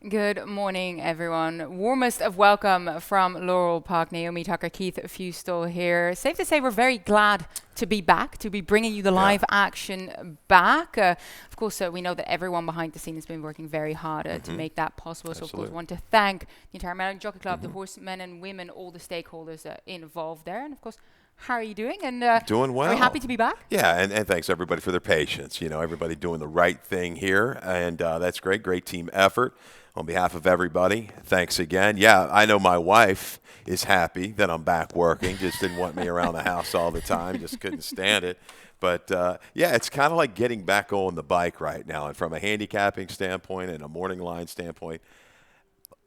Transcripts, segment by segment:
Good morning, everyone. Warmest of welcome from Laurel Park. Naomi Tucker, Keith Fustel here. Safe to say we're very glad to be back, to be bringing you the live action back. Of course, we know that everyone behind the scenes has been working very hard to make that possible. Absolutely. So, of course, we want to thank the entire Maryland Jockey Club, the horsemen and women, all the stakeholders involved there. And, of course, how are you doing? And doing well. Are you happy to be back? Yeah, and thanks everybody for their patience. You know, everybody doing the right thing here, and that's great. Great team effort. On behalf of everybody, thanks again. Yeah, I know my wife is happy that I'm back working. Just didn't want me around the house all the time. Just couldn't stand it. But, yeah, it's kind of like getting back on the bike right now. And from a handicapping standpoint and a morning line standpoint,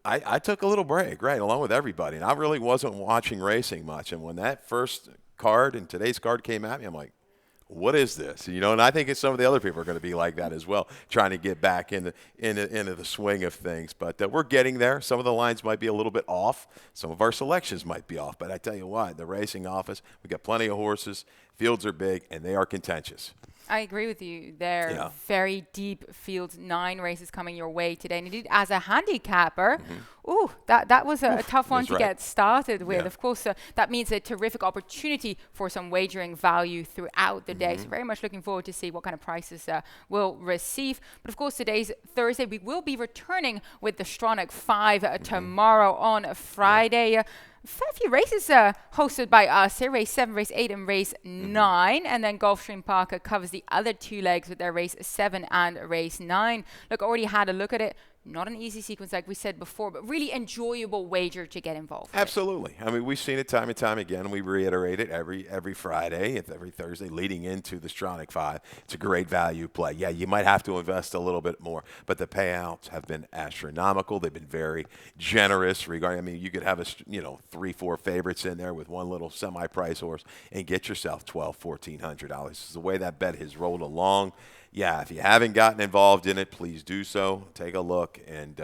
I took a little break, right, along with everybody. And I really wasn't watching racing much. And when that first card and today's card came at me, I'm like, what is this? You know, and I think some of the other people are going to be like that as well, trying to get back into the swing of things. But we're getting there. Some of the lines might be a little bit off. Some of our selections might be off. But I tell you what, the racing office, we got plenty of horses. Fields are big, and they are contentious. I agree with you. They're very deep fields, 9 races coming your way today. And indeed, as a handicapper, that was a tough one to get started with. Yeah. Of course, that means a terrific opportunity for some wagering value throughout the day. So very much looking forward to see what kind of prices we'll receive. But of course, today's Thursday. We will be returning with the Stronach 5 tomorrow on Friday. Fair few races hosted by us here, race 7, race 8, and race 9. And then Gulfstream Park covers the other 2 legs with their race 7 and race 9. Look, already had a look at it. Not an easy sequence like we said before, but really enjoyable wager to get involved with. Absolutely. I mean, we've seen it time and time again. We reiterate it every Friday, every Thursday leading into the Stronach 5. It's a great value play. Yeah, you might have to invest a little bit more, but the payouts have been astronomical. They've been very generous regarding, I mean, you could have 3-4 favorites in there with one little semi-price horse and get yourself $1,200-$1,400. This is the way that bet has rolled along. Yeah, if you haven't gotten involved in it, please do so. Take a look, and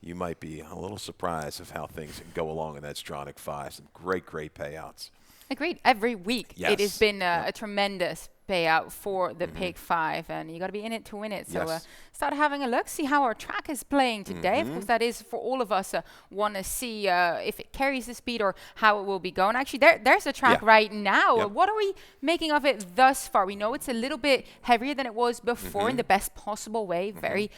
you might be a little surprised of how things go along in that Stronach 5. Some great payouts. Agreed. Every week Yes. it has been a tremendous payout for the Pig 5, and you got to be in it to win it. So Yes. start having a look, see how our track is playing today. Of course, that is for all of us want to see if it carries the speed or how it will be going. Actually, there's the track right now. Yep. What are we making of it thus far? We know it's a little bit heavier than it was before in the best possible way. Very,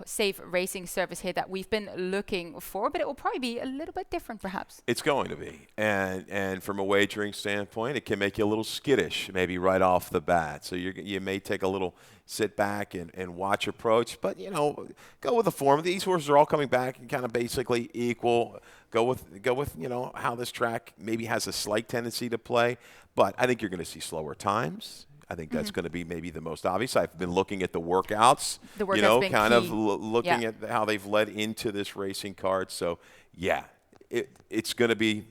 safe racing service here that we've been looking for, but it will probably be a little bit different perhaps. It's going to be. And from a wagering standpoint, it can make you a little skittish maybe right off the bat. So you may take a little sit back and watch approach. But, go with the form. These horses are all coming back and kind of basically equal. Go with how this track maybe has a slight tendency to play. But I think you're going to see slower times. I think that's going to be maybe the most obvious. I've been looking at the workouts, kind of looking at how they've led into this racing card. So, yeah, it's going to be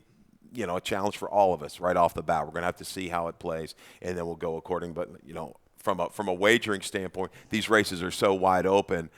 a challenge for all of us right off the bat. We're going to have to see how it plays, and then we'll go according. But, from a wagering standpoint, these races are so wide open,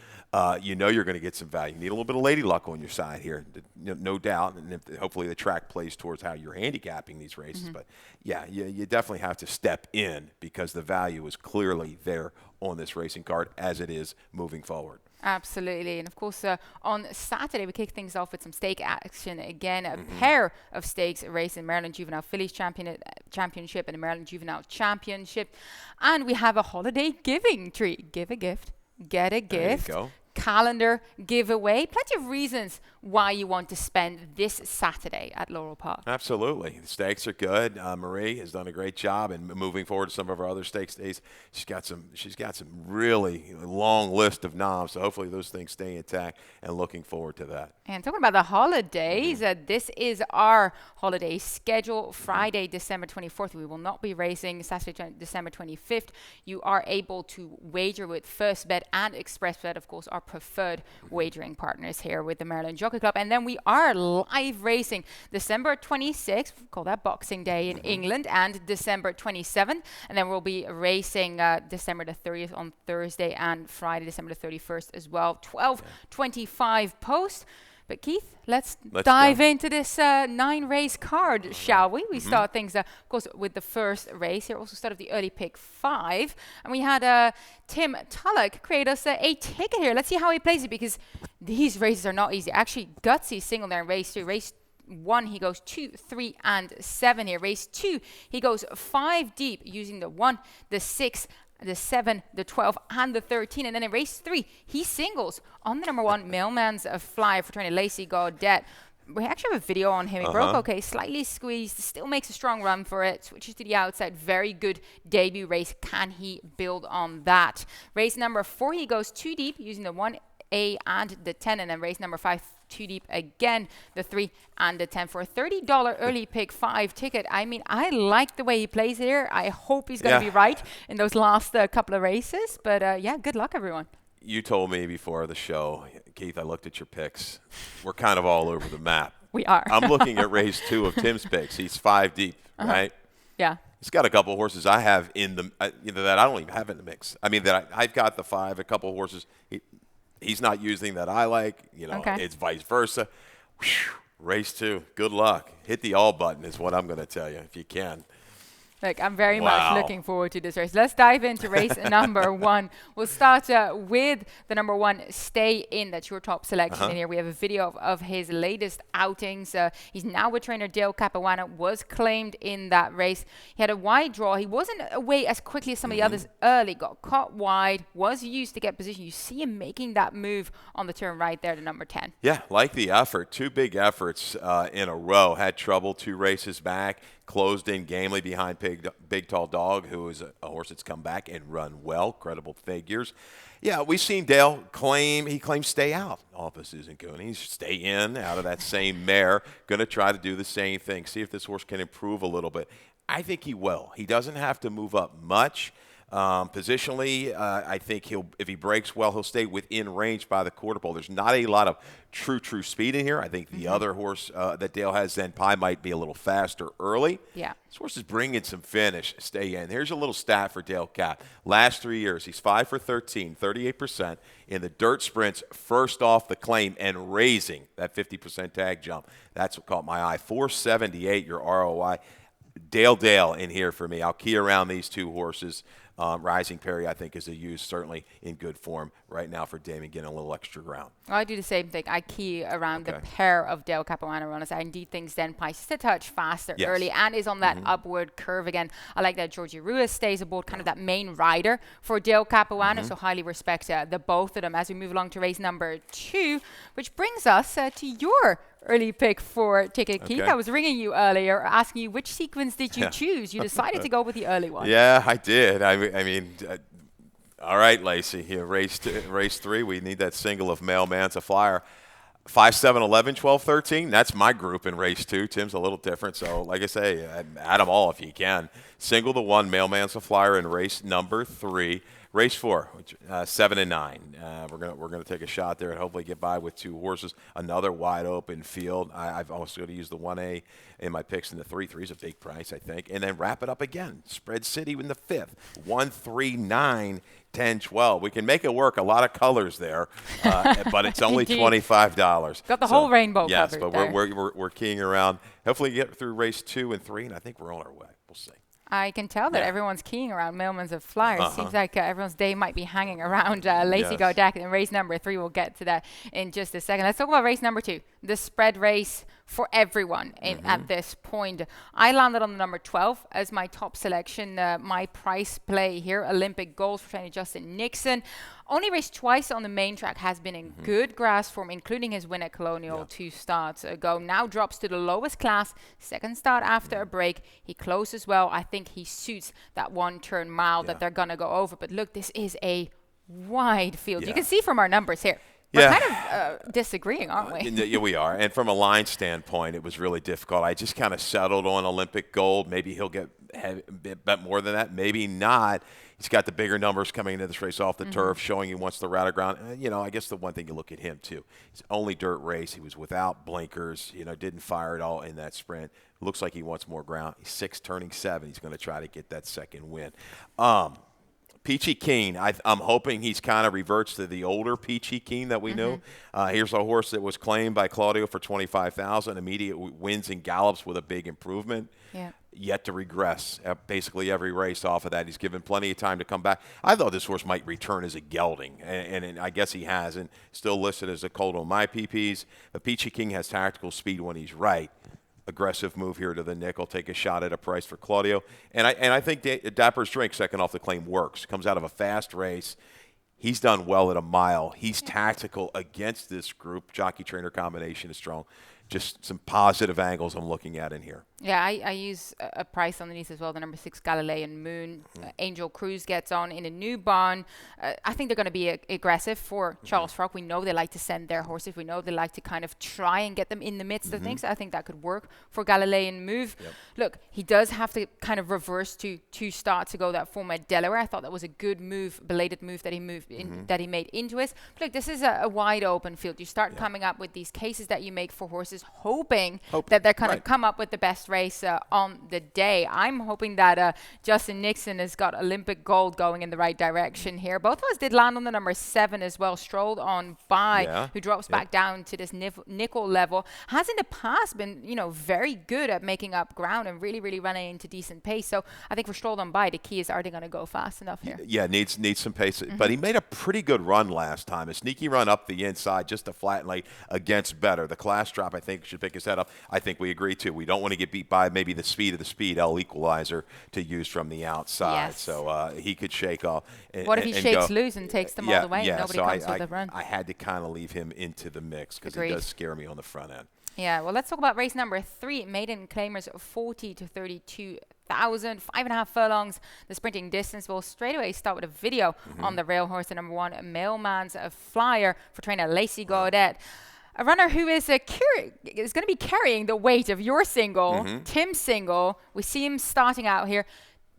you're going to get some value. You need a little bit of lady luck on your side here, no doubt, and hopefully the track plays towards how you're handicapping these races. But, yeah, you definitely have to step in because the value is clearly there on this racing card as it is moving forward. Absolutely. And of course, on Saturday, we kick things off with some stake action again. A pair of stakes race in Maryland Juvenile Fillies Championship and the Maryland Juvenile Championship. And we have a holiday giving treat. Give a gift, get a gift. There you go. Calendar giveaway. Plenty of reasons why you want to spend this Saturday at Laurel Park. Absolutely. The stakes are good. Marie has done a great job, and moving forward to some of our other stakes days, she's got some really long list of noms, so hopefully those things stay intact, and looking forward to that. And talking about the holidays, this is our holiday schedule. Friday, December 24th, we will not be racing. Saturday, December 25th, you are able to wager with First Bet and Express Bet, of course, our preferred wagering partners here with the Maryland Jockey Club. And then we are live racing December 26th, call that Boxing Day in England, and December 27th. And then we'll be racing December the 30th on Thursday and Friday, December the 31st as well. 12:25 post. But Keith, let's dive into this 9-race card, shall we? We start things, of course, with the first race. Here also started the early pick 5. And we had Tim Tullock create us a ticket here. Let's see how he plays it, because these races are not easy. Actually, gutsy single there in race 2. Race 1, he goes 2, 3, and 7 here. Race 2, he goes 5 deep using the 1, the 6, the 7, the 12, and the 13. And then in race 3, he singles on the number 1 Mailman's Flyer for trainer Lacey Gaudet. We actually have a video on him. He broke okay, slightly squeezed, still makes a strong run for it, switches to the outside. Very good debut race. Can he build on that? Race number 4, he goes 2 deep using the 1A and the 10, and then race number 5, 2 deep again, the 3 and the 10 for a $30 early pick 5 ticket. I mean, I like the way he plays here. I hope he's going to be right in those last couple of races. But yeah, good luck, everyone. You told me before the show, Keith, I looked at your picks. We're kind of all over the map. We are. I'm looking at race 2 of Tim's picks. He's 5 deep, right? Yeah. He's got a couple of horses I have in the that I don't even have in the mix. I mean, that I've got the 5, a couple of horses he's not using that I like. It's vice versa. Whew, race 2. Good luck. Hit the all button is what I'm going to tell you if you can. Look, I'm very much looking forward to this race. Let's dive into race number 1. We'll start with the number 1, Stay In. That's your top selection in here. We have a video of his latest outings. He's now with trainer Dale Capuano, was claimed in that race. He had a wide draw. He wasn't away as quickly as some of the others early. Got caught wide, was used to get position. You see him making that move on the turn right there to number 10. Yeah, like the effort. 2 big efforts in a row. Had trouble 2 races back. Closed in gamely behind Big Tall Dog, who is a horse that's come back and run well. Credible figures. Yeah, we've seen Dale claims stay out off of Susan Cooney. Stay in out of that same mare. Going to try to do the same thing. See if this horse can improve a little bit. I think he will. He doesn't have to move up much. Positionally, I think if he breaks well, he'll stay within range by the quarter pole. There's not a lot of true speed in here. I think the other horse that Dale has, Zen Pie, might be a little faster early. Yeah. This horse is bringing some finish. Stay in. Here's a little stat for Dale Cap. Last 3 years, he's 5 for 13, 38% in the dirt sprints, first off the claim and raising that 50% tag jump. That's what caught my eye. 478, your ROI. Dale in here for me. I'll key around these 2 horses. Rising Perry, I think, is a use certainly in good form right now for Damon, getting a little extra ground. I do the same thing. I key around the pair of Dale Capuano runners. I indeed think Zen Pie is a touch faster early and is on that upward curve again. I like that Georgie Ruiz stays aboard, kind of that main rider for Dale Capuano, so highly respect the both of them as we move along to race number 2, which brings us to your early pick for ticket, Keith. I was ringing you earlier, asking you which sequence did you choose. You decided to go with the early one. Yeah, I did. I mean, all right, Lacey. Here, race 3. We need that single of Mailman's Flyer. 5, 7, 11, 12, 13. That's my group in race 2. Tim's a little different, so like I say, add them all if you can. Single the 1, Mailman's Flyer in race number 3. Race 4, 7 and 9. We're gonna take a shot there and hopefully get by with 2 horses. Another wide open field. I've also got to use the 1A in my picks in the 3. 3 is a big price, I think, and then wrap it up again. Spread City in the 5th. 1, 3, 9, 10, 12. We can make it work. A lot of colors there, but it's only $25. Got the whole rainbow yes, covered but there. we're keying around. Hopefully, get through race 2 and 3, and I think we're on our way. We'll see. I can tell that everyone's keying around Mailman's Flyer. Seems like everyone's day might be hanging around Lacey Gaudet in race number 3. We'll get to that in just a second. Let's talk about race number 2, the spread race for everyone at this point. I landed on the number 12 as my top selection. My price play here, Olympic Goals for trainer Justin Nixon. Only raced twice on the main track, has been in good grass form, including his win at Colonial 2 starts ago. Now drops to the lowest class, second start after a break. He closes well. I think he suits that 1-turn mile that they're going to go over. But look, this is a wide field. You can see from our numbers here. We're kind of disagreeing, aren't we? Yeah, we are. And from a line standpoint, it was really difficult. I just kind of settled on Olympic Gold. Maybe he'll get a bit more than that. Maybe not. He's got the bigger numbers coming into this race off the turf, showing he wants the route of ground. I guess the one thing you look at him, too, it's only dirt race. He was without blinkers, didn't fire at all in that sprint. Looks like he wants more ground. He's 6, turning 7. He's going to try to get that second win. Peachy Keen, I'm hoping he's kind of reverts to the older Peachy Keen that we knew. Here's a horse that was claimed by Claudio for $25,000. Immediate wins and gallops with a big improvement. Yeah. yet to regress basically every race off of that. He's given plenty of time to come back. I thought this horse might return as a gelding, and I guess he has, and still listed as a colt on my PPs. The Peachy King has tactical speed when he's right. Aggressive move here to the nickel, take a shot at a price for Claudio. And I think Dapper's Drink, second off the claim, works. Comes out of a fast race. He's done well at a mile. He's tactical against this group. Jockey-trainer combination is strong. Just some positive angles I'm looking at in here. Yeah, I use a price underneath as well, the number 6 Galilean Moon. Angel Cruz gets on in a new barn. I think they're going to be aggressive for Charles Frock. We know they like to send their horses. We know they like to kind of try and get them in the midst of things. I think that could work for Galilean Move. Yep. Look, he does have to kind of reverse to 2 starts ago that former Delaware. I thought that was a good move, belated move that he moved in, that he made into it. But look, this is a wide open field. You start coming up with these cases that you make for horses, hoping that they're going to come up with the best race on the day. I'm hoping that Justin Nixon has got Olympic gold going in the right direction here. Both of us did land on the number 7 as well. Strolled on by, who drops back down to this nickel level. Has in the past been, very good at making up ground and really running into decent pace. So I think for Strolled on by, the key is, are they going to go fast enough here? Yeah, needs some pace. But he made a pretty good run last time. A sneaky run up the inside, just a flat late against better. The class drop, I think, should pick his head up. I think we agree too. We don't want to get beat by maybe the speed of the speed L equalizer to use from the outside. Yes. So he could shake off. What if he shakes loose and takes them all the way and nobody comes with a run? I had to kind of leave him into the mix because he does scare me on the front end. Yeah, well, let's talk about race number 3. Maiden claimers 40 to 32,000, 5.5 furlongs. The sprinting distance. We'll straight away start with a video on the rail horse, the number 1 Mailman's Flyer for trainer Lacey Gaudet. A runner who is going to be carrying the weight of your single, Tim's single. We see him starting out here.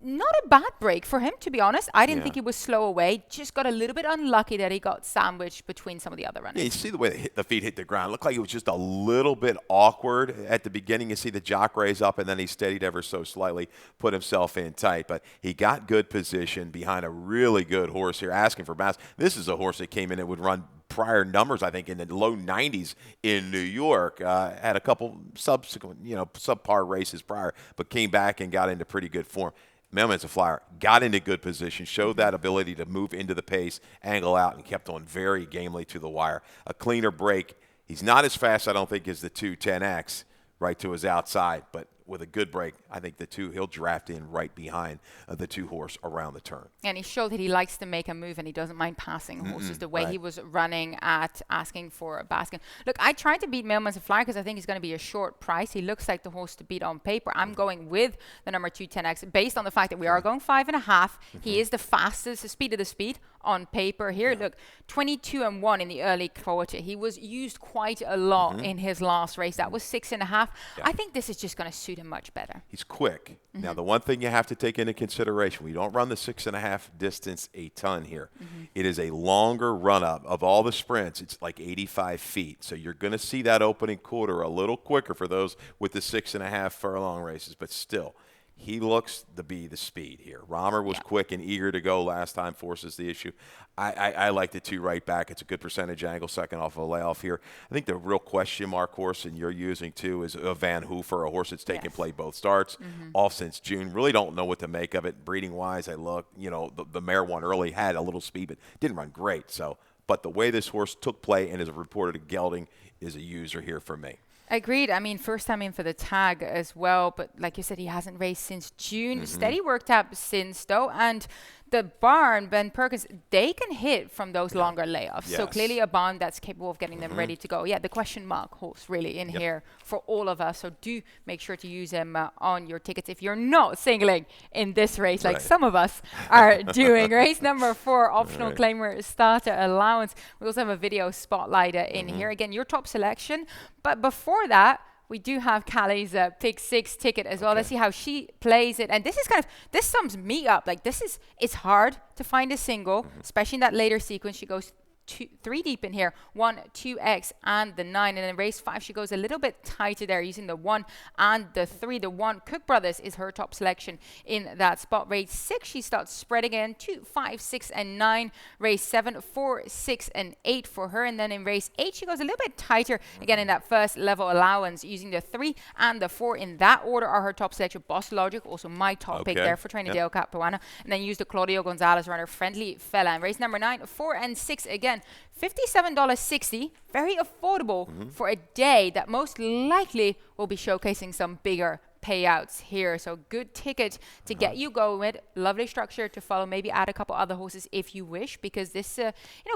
Not a bad break for him, to be honest. I didn't think he was slow away. Just got a little bit unlucky that he got sandwiched between some of the other runners. Yeah, you see the way the feet hit the ground. It looked like it was just a little bit awkward at the beginning. You see the jock raise up, and then he steadied ever so slightly, put himself in tight. But he got good position behind a really good horse here, asking for bounce. This is a horse that came in and would run prior numbers, I think, in the low 90s in New York. Had a couple subsequent, subpar races prior, but came back and got into pretty good form. Mailman's Flyer got into good position, showed that ability to move into the pace, angle out, and kept on very gamely to the wire. A cleaner break. He's not as fast, I don't think, as the 210X right to his outside, but with a good break, I think he'll draft in right behind the 2 horse around the turn. And he showed that he likes to make a move and he doesn't mind passing horses the way he was running at asking for a basket. Look, I tried to beat Mailman's Flyer because I think he's going to be a short price. He looks like the horse to beat on paper. I'm going with the number 210X based on the fact that we are going 5.5. He is the fastest, the speed of the speed on paper here. Look, 22-1 in the early quarter. He was used quite a lot in his last race. That was 6.5. I think this is just going to suit him much better. He's quick. Now, the one thing you have to take into consideration, we don't run the 6.5 distance a ton here. It is a longer run-up. Of all the sprints, it's like 85 feet. So you're going to see that opening quarter a little quicker for those with the 6.5 furlong races, but still, he looks to be the speed here. Romer was quick and eager to go last time, forces the issue. I like the 2 right back. It's a good percentage angle, second off of a layoff here. I think the real question mark horse, and you're using too, is a Van Hoofer, a horse that's taken play both starts, off since June. Really don't know what to make of it. Breeding-wise, I look, the mare won early, had a little speed, but didn't run great. But the way this horse took play and is reported a gelding is a user here for me. Agreed. I mean, first time in for the tag as well, but like you said, he hasn't raced since June. Steady worked up since, though, and the barn, Ben Perkins, they can hit from those longer layoffs. So clearly a barn that's capable of getting them ready to go. Yeah, the question mark horse really in here for all of us. So do make sure to use them on your tickets if you're not singling in this race like some of us are doing. Race number 4, optional claimer starter allowance. We also have a video spotlight in here. Again, your top selection. But before that, we do have Callie's pick 6 ticket as well. Let's see how she plays it. And this is this sums me up. Like it's hard to find a single, especially in that later sequence. She goes three deep in here, 1, 2X, and the 9. And in race 5, she goes a little bit tighter there using the 1 and the 3. The 1, Cook Brothers, is her top selection in that spot. Race 6, she starts spreading in 2, 5, 6, and 9. Race 7, 4, 6, and 8 for her. And then in race 8, she goes a little bit tighter again in that first level allowance using the 3 and the 4. In that order are her top selection. Boss Logic, also my top pick there for trainer Dale Capuano. And then use the Claudio Gonzalez runner, Friendly Fella. And race number 9, 4, and 6 again. $57.60, very affordable for a day that most likely will be showcasing some bigger payouts here. So good ticket to get you going with. Lovely structure to follow. Maybe add a couple other horses if you wish, because this,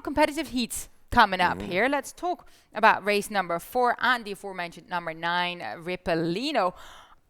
competitive heats coming up here. Let's talk about race number 4 and the aforementioned number 9, Rippolino.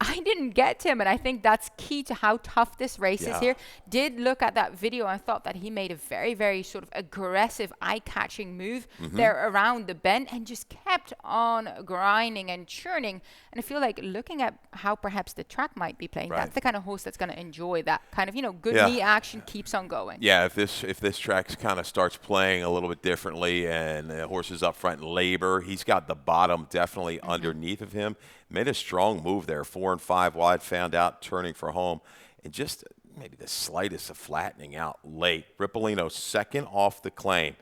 I didn't get him, and I think that's key to how tough this race is here. Did look at that video and thought that he made a very, very sort of aggressive, eye-catching move there around the bend and just kept on grinding and churning. And I feel like looking at how perhaps the track might be playing, that's the kind of horse that's going to enjoy that kind of, good knee action, keeps on going. Yeah, if this track kind of starts playing a little bit differently and the horse is up front in labor, he's got the bottom definitely underneath of him. Made a strong move there, 4 and 5 wide, found out, turning for home. And just maybe the slightest of flattening out late. Rippolino second off the claim.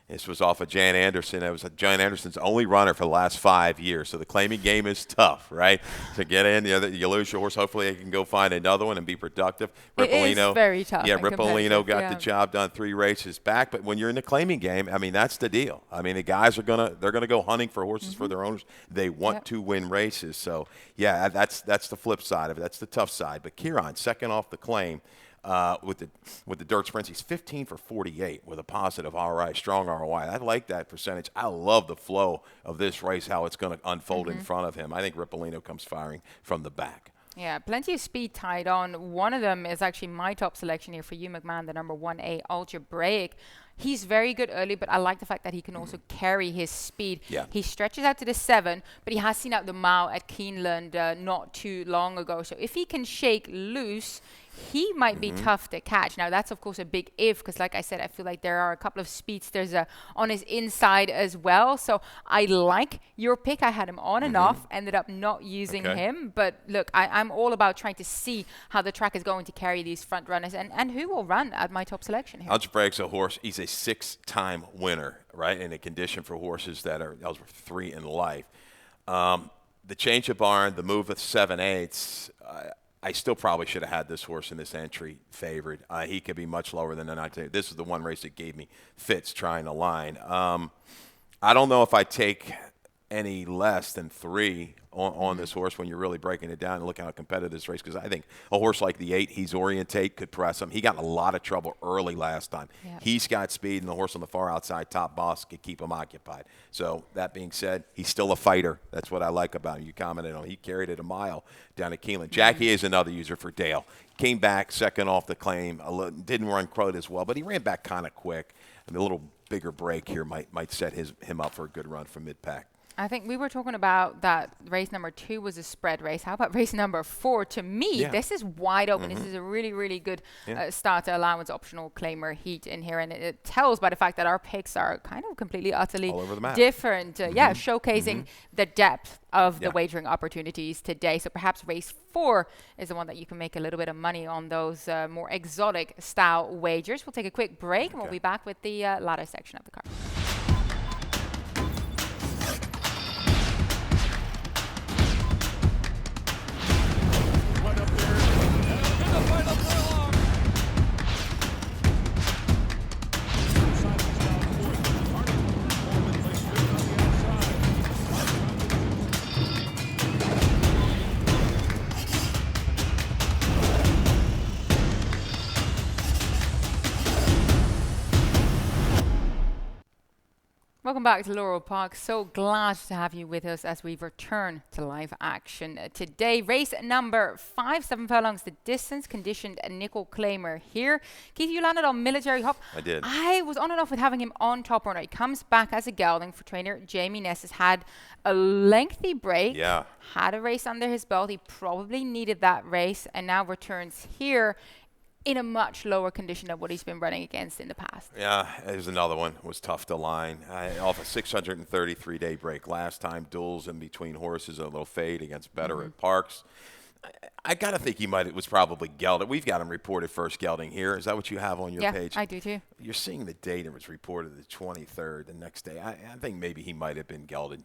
This was off of Jan Anderson. It was Jan Anderson's only runner for the last 5 years. So the claiming game is tough, right? To get in, you lose your horse. Hopefully you can go find another one and be productive. It is very tough. Yeah, Rippolino got the job done, 3 races back. But when you're in the claiming game, I mean, that's the deal. I mean, the guys are gonna go hunting for horses for their owners. They want to win races. So yeah, that's the flip side of it. That's the tough side. But Kieran, second off the claim. With the dirt sprints, he's 15 for 48 with a positive ROI, strong ROI. I like that percentage. I love the flow of this race, how it's going to unfold in front of him. I think Rippolino comes firing from the back. Yeah, plenty of speed tied on. One of them is actually my top selection here for you, McMahon, the number 1A Algebraic. He's very good early, but I like the fact that he can also carry his speed. Yeah. He stretches out to the 7, but he has seen out the mile at Keeneland not too long ago. So if he can shake loose, he might be tough to catch. Now, that's, of course, a big if, because like I said, I feel like there are a couple of speedsters on his inside as well. So I like your pick. I had him on and off, ended up not using him. But look, I'm all about trying to see how the track is going to carry these front runners and who will run at my top selection here. Algebraic's a horse. He's a 6-time winner, right, in a condition for horses that are eligible for 3 in life. The change of barn, the move with 7/8, I still probably should have had this horse in this entry favored. He could be much lower than the 19. This is the one race that gave me fits trying to line. I don't know if I take any less than 3 on this horse when you're really breaking it down and looking how competitive this race, because I think a horse like the 8, he's orientate, could press him. He got in a lot of trouble early last time. Yep. He's got speed, and the horse on the far outside, Top Boss, could keep him occupied. So that being said, he's still a fighter. That's what I like about him. You commented on he carried it a mile down at Keeneland. Jackie is another user for Dale. Came back second off the claim. Didn't run quite as well, but he ran back kind of quick. And a little bigger break here might set him up for a good run from mid-pack. I think we were talking about that race number 2 was a spread race. How about race number 4? To me, this is wide open. This is a really, really good starter allowance optional claimer heat in here. And it tells by the fact that our picks are kind of completely, utterly all over the map. Different. Showcasing the depth of the wagering opportunities today. So perhaps race 4 is the one that you can make a little bit of money on those more exotic style wagers. We'll take a quick break and we'll be back with the latter section of the card. Welcome back to Laurel Park. So glad to have you with us as we return to live action today. Race number 5, 7 furlongs, the distance conditioned nickel claimer here. Keith, you landed on Military Hop. I did. I was on and off with having him on top runner. He comes back as a gelding for trainer Jamie Ness. Has had a lengthy break. Yeah. Had a race under his belt. He probably needed that race and now returns here. in a much lower condition than what he's been running against in the past. Yeah, there's another one. It was tough to line. Off a 633-day break last time, duels in between horses, a little fade against better at Parks. I got to think it was probably gelded. We've got him reported first gelding here. Is that what you have on your page? Yeah, I do too. You're seeing the date it was reported the 23rd, the next day. I think maybe he might have been gelded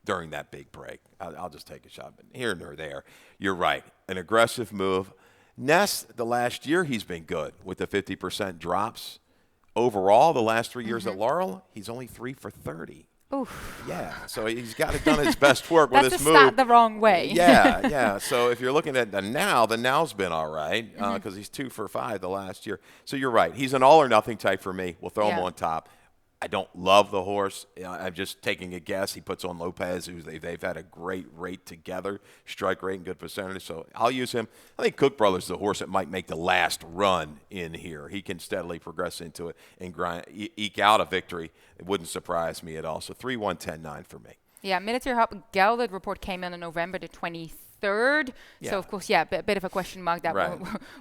during that big break. I'll just take a shot. But here nor there, you're right. An aggressive move. Ness, the last year he's been good with the 50% drops. Overall, the last 3 years at Laurel, he's only 3 for 30. Oof. Yeah, so he's got it done his best work with his move. That's a stat the wrong way. Yeah. So if you're looking at the now's been all right because he's 2 for 5 the last year. So you're right. He's an all or nothing type for me. We'll throw him on top. I don't love the horse. I'm just taking a guess. He puts on Lopez, who they've had a great rate together, strike rate and good percentage. So I'll use him. I think Cook Brothers is the horse that might make the last run in here. He can steadily progress into it and eke out a victory. It wouldn't surprise me at all. So 3-1-10-9 for me. Yeah, Military Hub gelded report came in on November the 23rd. So, of course, a bit of a question mark that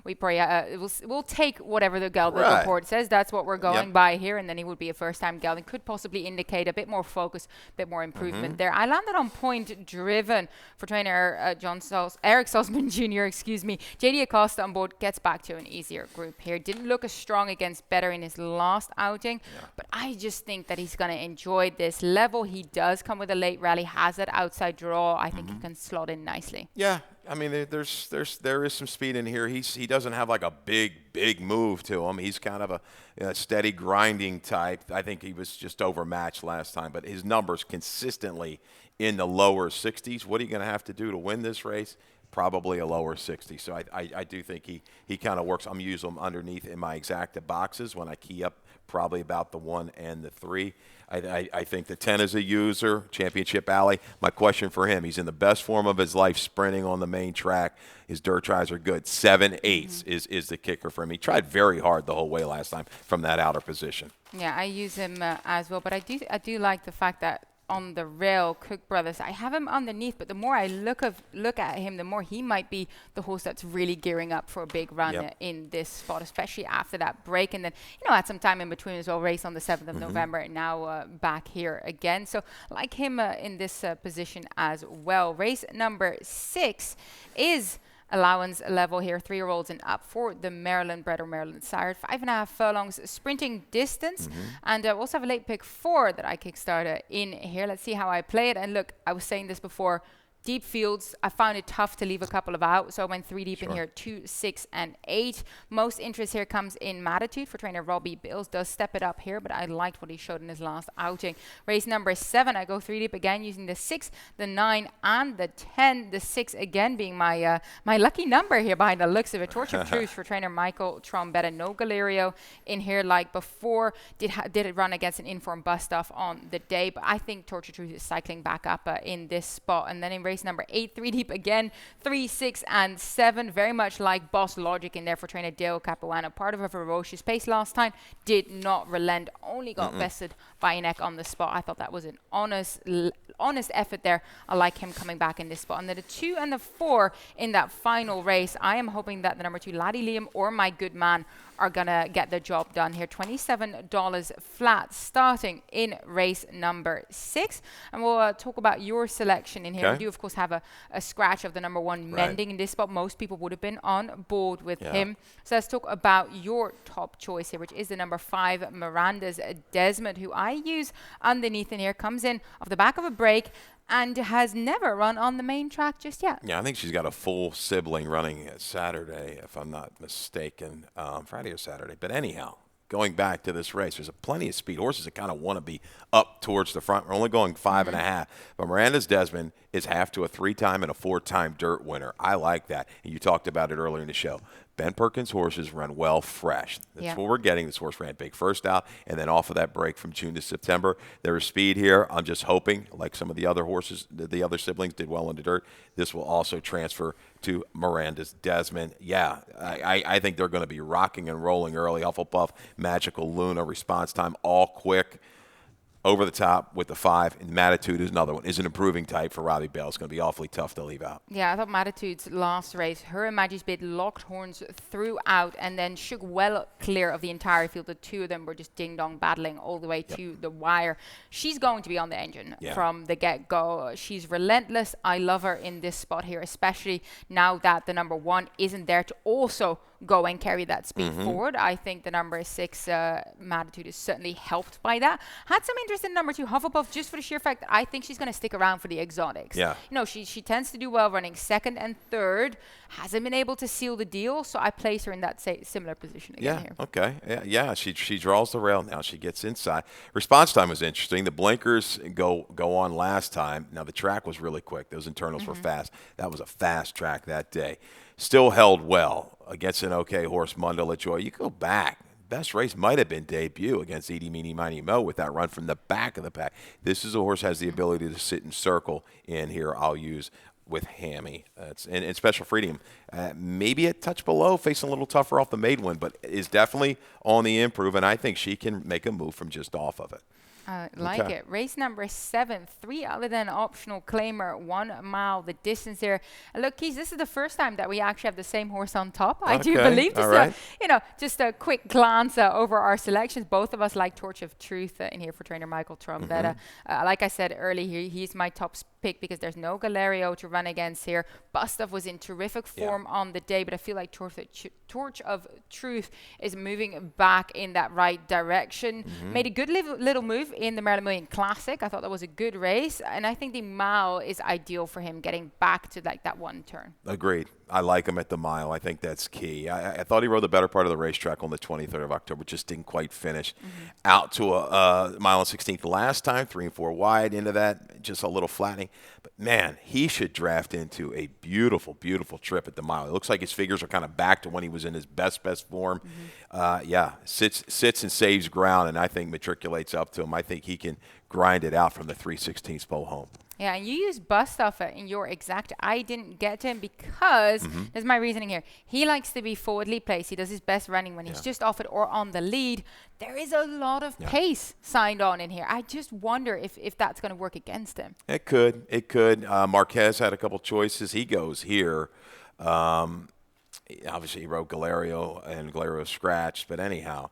we probably we'll take whatever the gelded report says. That's what we're going by here. And then he would be a first-time gelding. Could possibly indicate a bit more focus, a bit more improvement there. I landed on point driven for trainer Eric Salzman Jr., JD Acosta on board gets back to an easier group here. Didn't look as strong against better in his last outing. But I just think that he's going to enjoy this level. He does come with a late rally, has that outside draw. I think he can slot in nicely. Yeah, I mean, there is some speed in here. He doesn't have like a big move to him. He's kind of a steady grinding type. I think he was just overmatched last time, but his numbers consistently in the lower 60s. What are you going to have to do to win this race? Probably a lower 60. So I do think he kind of works. I'm using him underneath in my exacta boxes when I key up probably about the 1 and the 3. I think the 10 is a user, Championship Alley. My question for him, he's in the best form of his life sprinting on the main track. His dirt tries are good. 7/8 is the kicker for him. He tried very hard the whole way last time from that outer position. Yeah, I use him as well, but I do like the fact that on the rail, Cook Brothers, I have him underneath, but the more I look at him, the more he might be the horse that's really gearing up for a big run in this spot, especially after that break. And then, had some time in between as well, race on the 7th of November, and now back here again. So like him in this position as well. Race number 6 is allowance level here, 3-year-olds and up for the Maryland bred or Maryland sired, 5.5 furlongs sprinting distance. And we also have a late pick 4 that I kickstarted in here. Let's see how I play it. And look, I was saying this before, deep fields, I found it tough to leave a couple of out, so I went 3 deep in here, 2, 6, and 8. Most interest here comes in Matitude for trainer Robbie Bills. Does step it up here, but I liked what he showed in his last outing. Race number 7, I go 3 deep again using the 6, the 9, and the 10. The 6 again being my my lucky number here behind the looks of it. Torch of Truth for trainer Michael Trombetta. No Galerio in here like before. Did it run against an informed bust off on the day, but I think Torch of Truth is cycling back up in this spot. And then in race number 8, 3 deep again, 3, 6, and 7. Very much like Boss Logic in there for trainer Dale Capuano. Part of a ferocious pace last time. Did not relent. Only got bested by an neck on the spot. I thought that was an honest effort there. I like him coming back in this spot. And then the 2 and the 4 in that final race. I am hoping that the number 2, Laddie Liam or My Good Man, are going to get the job done here. $27 flat starting in race number 6. And we'll talk about your selection in here. Okay. We do, of course, have a scratch of the number 1 Mending in this spot. Most people would have been on board with him. So let's talk about your top choice here, which is the number 5, Miranda's Desmond, who I use underneath in here. Comes in off the back of a break and has never run on the main track just yet. Yeah, I think she's got a full sibling running Saturday, if I'm not mistaken, Friday or Saturday. But anyhow, going back to this race, there's plenty of speed. Horses that kind of want to be up towards the front. We're only going 5.5. But Miranda's Desmond is half to a 3-time and a 4-time dirt winner. I like that. And you talked about it earlier in the show. Ben Perkins' horses run well fresh. That's what we're getting. This horse ran big first out, and then off of that break from June to September. There is speed here. I'm just hoping, like some of the other horses, the other siblings did well in the dirt, this will also transfer to Miranda's Desmond. Yeah, I think they're going to be rocking and rolling early. Hufflepuff, Magical Luna, response time, all quick. over the top with the 5, and Matitude is another one. Is an improving type for Robbie Bell. It's going to be awfully tough to leave out. Yeah, I thought Matitude's last race, her and Maggie's Bid locked horns throughout and then shook well clear of the entire field. The two of them were just ding-dong battling all the way to the wire. She's going to be on the engine from the get-go. She's relentless. I love her in this spot here, especially now that the number 1 isn't there to also go and carry that speed forward. I think the number 6 Matitude is certainly helped by that. Had some interest in number 2 Hufflepuff, just for the sheer fact that I think she's going to stick around for the exotics. Yeah. You know, she tends to do well running 2nd and 3rd. Hasn't been able to seal the deal, so I place her in that similar position again here. Okay. Yeah. She draws the rail now. She gets inside. Response time was interesting. The blinkers go on last time. Now the track was really quick. Those internals were fast. That was a fast track that day. Still held well against an okay horse, Mundala Joy. You go back. Best race might have been debut against Edie Meeny Miny Mo with that run from the back of the pack. This is a horse has the ability to sit and circle in here. I'll use with Hammy. And Special Freedom. Maybe a touch below, facing a little tougher off the maiden, but is definitely on the improve, and I think she can make a move from just off of it. Like it. Race number 7, 3 other than optional claimer, 1 mile the distance there. Look, Keys, this is the first time that we actually have the same horse on top. I do believe this. Just a quick glance over our selections. Both of us like Torch of Truth in here for trainer Michael Trombetta. Like I said earlier, he's my top pick because there's no Galerio to run against here. Bustov was in terrific form on the day, but I feel like Torch of Truth is moving back in that right direction. Made a good little move in the Maryland Million Classic. I thought that was a good race, and I think the mile is ideal for him getting back to like that 1 turn. Agreed. I like him at the mile. I think that's key. I thought he rode the better part of the racetrack on the 23rd of October, just didn't quite finish. Out to a mile and 16th last time, 3 and 4 wide into that, just a little flattening. But, man, he should draft into a beautiful, beautiful trip at the mile. It looks like his figures are kind of back to when he was in his best form. Sits and saves ground, and I think matriculates up to him. I think he can grind it out from the 3/16 pole home. Yeah, and you use Bustov in your exact. I didn't get to him because, there's my reasoning here. He likes to be forwardly placed. He does his best running when he's just off it or on the lead. There is a lot of pace signed on in here. I just wonder if that's going to work against him. It could. Marquez had a couple choices. He goes here. Obviously, he rode Galerio, and Galerio scratched. But anyhow,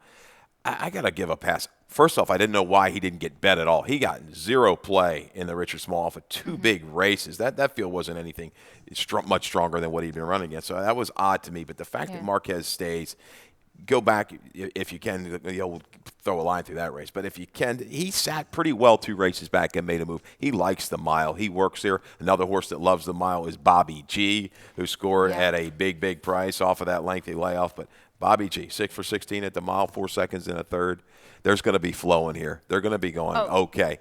I got to give a pass. First off, I didn't know why he didn't get bet at all. He got 0 play in the Richard Small off of 2 big races. That field wasn't anything much stronger than what he'd been running against. So that was odd to me. But the fact that Marquez stays, go back if you can. We'll throw a line through that race. But if you can, he sat pretty well 2 races back and made a move. He likes the mile. He works there. Another horse that loves the mile is Bobby G, who scored at a big price off of that lengthy layoff. But Bobby G, 6 for 16 at the mile, 4 seconds in a third. There's going to be flow in here. They're going to be going, okay.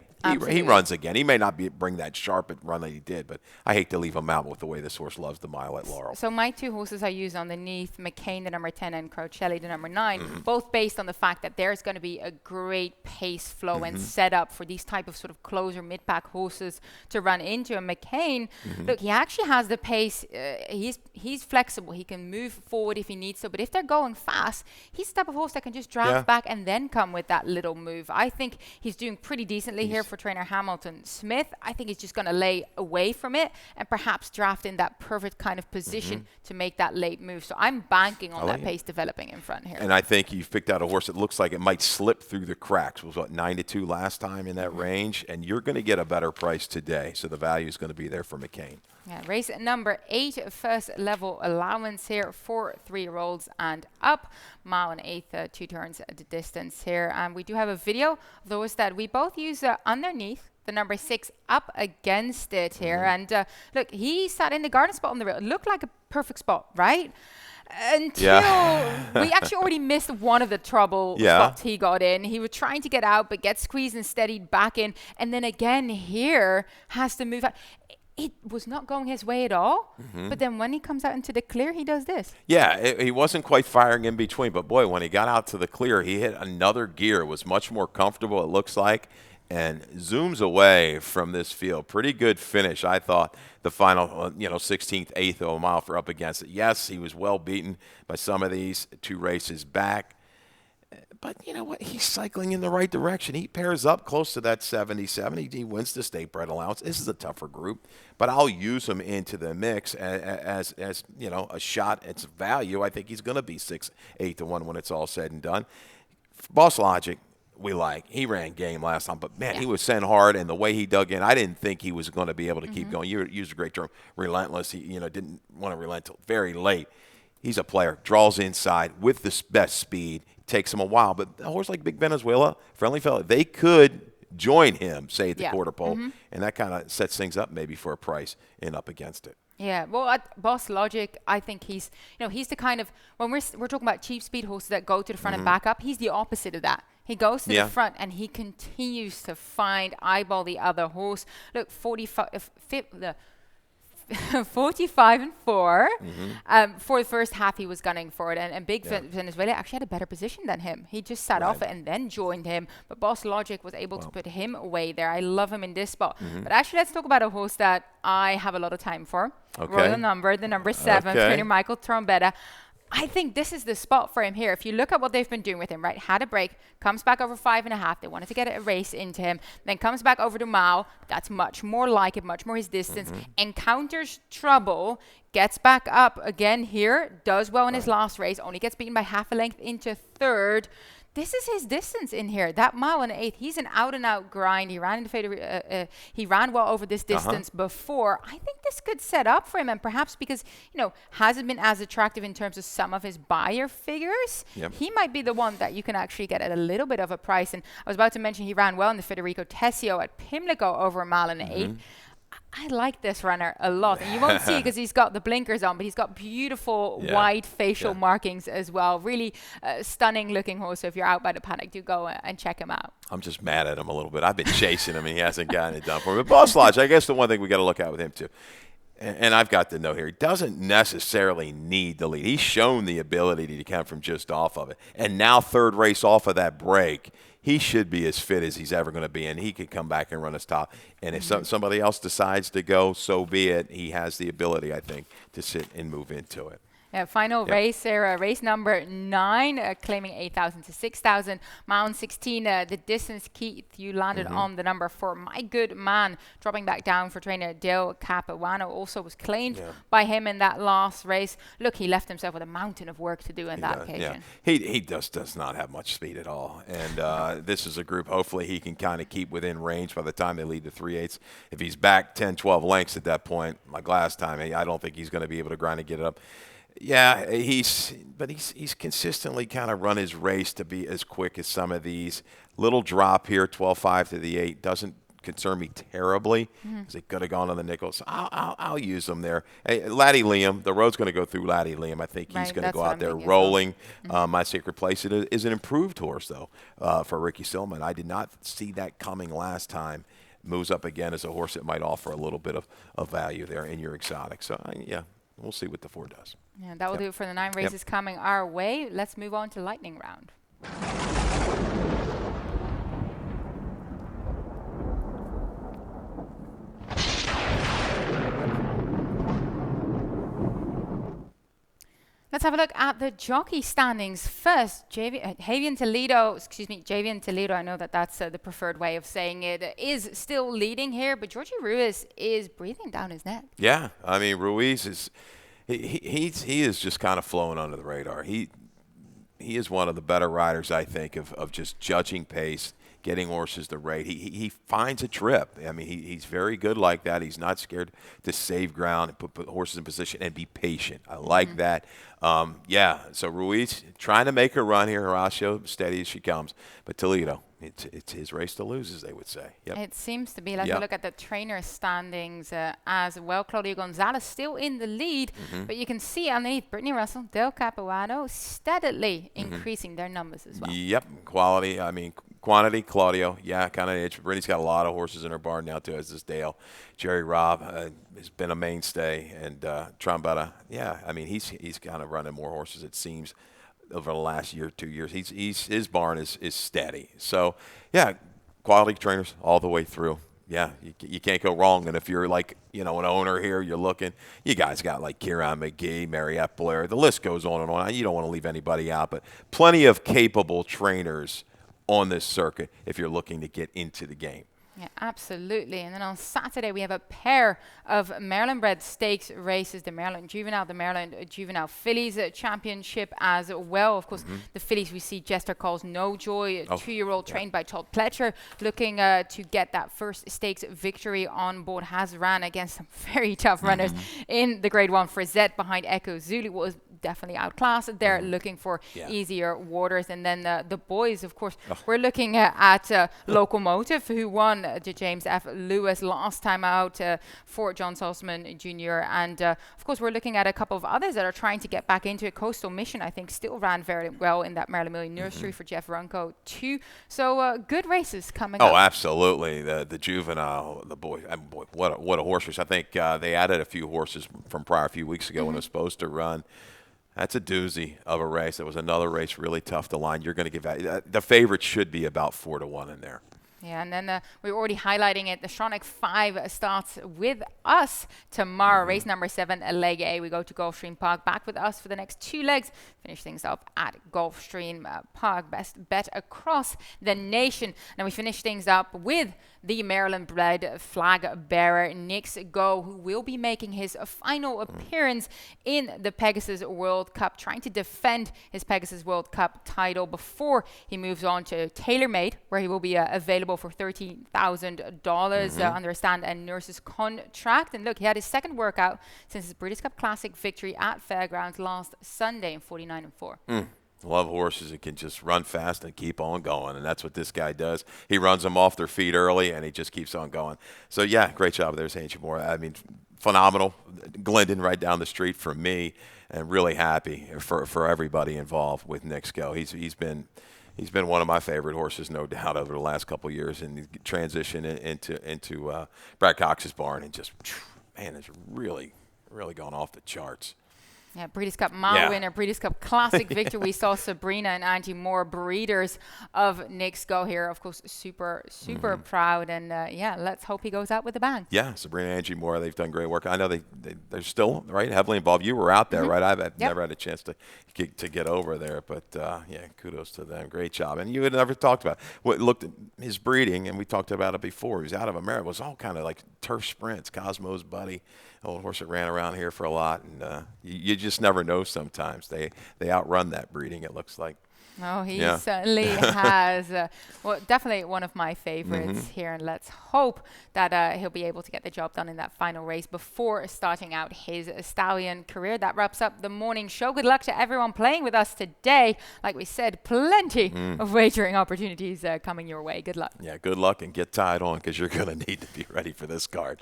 He runs again. He may not bring that sharp run that he did, but I hate to leave him out with the way this horse loves the mile at Laurel. So my 2 horses I use underneath, McCain, the number 10, and Crochelli, the number 9, both based on the fact that there's going to be a great pace flow and setup for these type of sort of closer mid-pack horses to run into. And McCain, look, he actually has the pace. He's flexible. He can move forward if he needs to. But if they're going fast, he's the type of horse that can just draft back and then come with that little move. I think he's doing pretty decently here for trainer Hamilton Smith. I think he's just going to lay away from it and perhaps draft in that perfect kind of position to make that late move. So I'm banking on that pace developing in front here. And I think you've picked out a horse that looks like it might slip through the cracks. It was, 9-2 last time in that range? And you're going to get a better price today. So the value is going to be there for McCain. Yeah, race number 8, first level allowance here for 3-year-olds and up. Mile and 1/8, 2 turns at the distance here. And we do have a video of those that we both use underneath the number 6 up against it here. And look, he sat in the garden spot on the rail. It looked like a perfect spot, right? Until we actually already missed one of the trouble spots he got in. He was trying to get out, but gets squeezed and steadied back in. And then again here has to move out. It was not going his way at all. But then when he comes out into the clear, he does this. Yeah, he wasn't quite firing in between. But, boy, when he got out to the clear, he hit another gear. It was much more comfortable, it looks like, and zooms away from this field. Pretty good finish, I thought, the final, 16th, 8th of a mile for up against it. Yes, he was well beaten by some of these 2 races back. But you know what? He's cycling in the right direction. He pairs up close to that 77. He wins the state bred allowance. This is a tougher group, but I'll use him into the mix as you know, a shot at value. I think he's going to be 6-8 to 1 when it's all said and done. Boss Logic, we like. He ran game last time, but man, he was sent hard, and the way he dug in, I didn't think he was going to be able to keep going. You used a great term, relentless. He didn't want to relent till very late. He's a player, draws inside with the best speed. Takes him a while, but a horse like Big Venezuela, friendly fella, they could join him, say, at the quarter pole, and that kind of sets things up maybe for a price and up against it. Yeah, well, at Boss Logic, I think he's the kind of, when we're talking about cheap speed horses that go to the front and back up, he's the opposite of that. He goes to the front and he continues to eyeball the other horse. Look, 45 and 4. For the first half, he was gunning for it, and Big Venezuela actually had a better position than him. He just sat off it and then joined him, but Boss Logic was able to put him away there. I love him in this spot. But actually, let's talk about a horse that I have a lot of time for. Royal Number, the number 7, trainer Michael Trombetta. I think this is the spot for him here. If you look at what they've been doing with him, right? Had a break, comes back over 5.5. They wanted to get a race into him. Then comes back over to mile. That's much more like it, much more his distance. Encounters trouble, gets back up again here, does well in his last race, only gets beaten by half a length into third. This is his distance in here. That 1.125. He's an out-and-out grind. He ran he ran well over this distance before. I think this could set up for him, and perhaps because hasn't been as attractive in terms of some of his buyer figures. He might be the one that you can actually get at a little bit of a price. And I was about to mention he ran well in the Federico Tessio at Pimlico over 1.125. I like this runner a lot. And you won't see because he's got the blinkers on, but he's got beautiful wide facial markings as well. Really stunning looking horse. So if you're out by the paddock, do go and check him out. I'm just mad at him a little bit. I've been chasing him, and he hasn't gotten it done for me. But Boss Lodge, I guess the one thing we got to look at with him too, and I've got the note here, he doesn't necessarily need the lead. He's shown the ability to come from just off of it. And now third race off of that break, he should be as fit as he's ever going to be, and he could come back and run his top. And if somebody else decides to go, so be it. He has the ability, I think, to sit and move into it. Final race, Sarah. Race number 9, claiming 8,000 to 6,000. Mount 16, the distance, Keith, you landed on the number 4. My good man, dropping back down for trainer Del Capuano, also was claimed by him in that last race. Look, he left himself with a mountain of work to do in that occasion. Yeah. He does not have much speed at all. And this is a group, hopefully he can kind of keep within range by the time they lead to 3/8. If he's back 10, 12 lengths at that point, like last time, I don't think he's going to be able to grind and get it up. Yeah, he's consistently kind of run his race to be as quick as some of these. Little drop here, 12.5 to the 8, doesn't concern me terribly because he could have gone on the nickel. So I'll use him there. Hey, Laddie Liam, the road's going to go through Laddie Liam. I think he's going to go out there rolling. My Sacred Place is an improved horse, though, for Ricky Stillman. I did not see that coming last time. Moves up again as a horse that might offer a little bit of value there in your exotic. So, we'll see what the 4 does. Yeah, that will do it for the 9 races coming our way. Let's move on to lightning round. Let's have a look at the jockey standings. First, Javier Toledo, I know that's the preferred way of saying it, is still leading here, but Georgie Ruiz is breathing down his neck. Yeah, I mean, Ruiz is... He is just kind of flowing under the radar. He is one of the better riders, I think, of just judging pace, getting horses to rate. He finds a trip. I mean, he's very good like that. He's not scared to save ground and put horses in position and be patient. I like that. So Ruiz trying to make a run here. Horacio, steady as she comes. But Toledo, it's his race to lose, as they would say. Yep. It seems to be. Let's look at the trainer standings as well. Claudio Gonzalez still in the lead, but you can see underneath Brittany Russell, Del Capuano steadily increasing their numbers as well. Yep, quantity, Claudio, kind of itch. Brittany's got a lot of horses in her barn now, too, as does Dale. Jerry Robb has been a mainstay, and Trombetta, he's kind of running more horses, it seems, over the last year, 2 years. His barn is steady. So, quality trainers all the way through. Yeah, you can't go wrong. And if you're like, an owner here, you're looking, you guys got like Kieran McGee, Mariette Blair, the list goes on and on. You don't want to leave anybody out, but plenty of capable trainers on this circuit if you're looking to get into the game. Yeah, absolutely. And then on Saturday, we have a pair of Maryland bred stakes races, the Maryland Juvenile Fillies Championship as well. Of course, the fillies, we see Jester Calls No Joy, a 2-year-old trained by Todd Pletcher, looking to get that first stakes victory on board. Has ran against some very tough runners in the Grade 1 Frisette behind Echo Zulu. Was definitely outclassed. They're looking for easier waters. And then the boys, of course, we're looking at Locomotive, who won the James F. Lewis last time out for John Salzman Jr. And of course, we're looking at a couple of others that are trying to get back into it. Coastal Mission, I think, still ran very well in that Maryland Million Nursery for Jeff Runco too. So good races coming up. Oh, absolutely. The juvenile, the boy, what a horse race. I think they added a few horses from prior a few weeks ago when it was supposed to run. That's a doozy of a race. It was another race really tough to line. You're going to give that. The favorite should be about 4-1 in there. Yeah, and then we're already highlighting it. The Stronach 5 starts with us tomorrow. Race number 7, leg A. We go to Gulfstream Park. Back with us for the next 2 legs. Finish things up at Gulfstream Park. Best bet across the nation. And we finish things up with the Maryland bred flag bearer, Nix Go, who will be making his final appearance in the Pegasus World Cup, trying to defend his Pegasus World Cup title before he moves on to TaylorMade, where he will be available for $13,000 under a stand and nurses contract. And look, he had his second workout since his Breeders' Cup Classic victory at Fairgrounds last Sunday in 49-4. Love horses that can just run fast and keep on going, and that's what this guy does. He runs them off their feet early, and he just keeps on going. So, yeah, great job there, St. Moore. I mean, phenomenal. Glendon right down the street from me, and really happy for everybody involved with Nix Go. He's been one of my favorite horses, no doubt, over the last couple of years, and transition into Brad Cox's barn, and just, man, it's really gone off the charts. Yeah, Breeders' Cup Mile winner, Breeders' Cup Classic victor. We saw Sabrina and Angie Moore, breeders of Nix Go here. Of course, super proud. And yeah, let's hope he goes out with a bang. Yeah, Sabrina and Angie Moore, they've done great work. I know they're still heavily involved. You were out there, right? I've never had a chance to get over there. But yeah, kudos to them. Great job. And you had never talked about what looked at his breeding, and we talked about it before. He was out of America. It was all kind of like turf sprints, Cosmo's buddy. Old horse that ran around here for a lot, and you just never know sometimes. They outrun that breeding, it looks like. Oh, he certainly has. Well, definitely one of my favorites here, and let's hope that he'll be able to get the job done in that final race before starting out his stallion career. That wraps up the morning show. Good luck to everyone playing with us today. Like we said, plenty of wagering opportunities coming your way. Good luck. Yeah, good luck, and get tied on, because you're going to need to be ready for this card.